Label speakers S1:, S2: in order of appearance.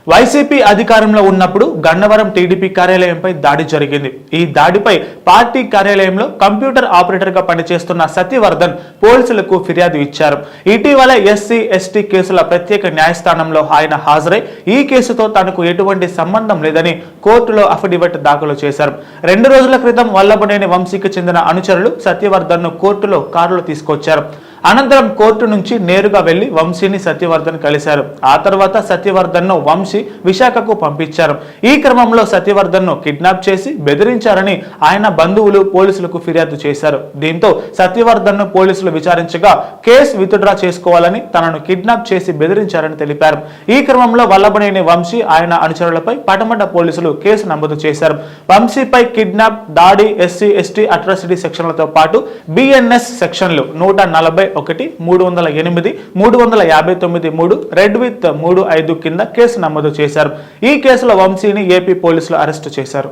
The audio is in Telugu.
S1: వైసీపీ అధికారంలో ఉన్నప్పుడు గన్నవరం టీడీపీ కార్యాలయంపై దాడి జరిగింది. ఈ దాడిపై పార్టీ కార్యాలయంలో కంప్యూటర్ ఆపరేటర్ గా పనిచేస్తున్న సత్యవర్ధన్ పోలీసులకు ఫిర్యాదు ఇచ్చారు. ఇటీవల ఎస్సీ ఎస్టీ కేసుల ప్రత్యేక న్యాయస్థానంలో ఆయన హాజరై ఈ కేసుతో తనకు ఎటువంటి సంబంధం లేదని కోర్టులో అఫిడవిట్ దాఖలు చేశారు. 2 రోజుల క్రితం వల్లభనేని వంశీకి చెందిన అనుచరులు సత్యవర్ధన్ ను కోర్టులో కారులో తీసుకొచ్చారు. అనంతరం కోర్టు నుంచి నేరుగా వెళ్లి వంశీని సత్యవర్ధన్ కలిశారు. ఆ తర్వాత సత్యవర్ధన్ ను వంశీ విశాఖకు పంపించారు. ఈ క్రమంలో సత్యవర్ధన్ ను కిడ్నాప్ చేసి బెదిరించారని ఆయన బంధువులు పోలీసులకు ఫిర్యాదు చేశారు. దీంతో సత్యవర్ధన్ ను పోలీసులు విచారించగా కేసు విత్డ్రా చేసుకోవాలని, తనను కిడ్నాప్ చేసి బెదిరించారని తెలిపారు. ఈ క్రమంలో వల్లభనేని వంశీ ఆయన అనుచరులపై పటమట పోలీసులు కేసు నమోదు చేశారు. వంశీపై కిడ్నాప్, దాడి, ఎస్సీ ఎస్టీ అట్రాసిటీ సెక్షన్లతో పాటు బిఎన్ఎస్ సెక్షన్లు 141, 308, 359, రెడ్ విత్ 35 కింద కేసు నమోదు చేశారు. ఈ కేసులో వంశీని ఏపీ పోలీసులు అరెస్టు చేశారు.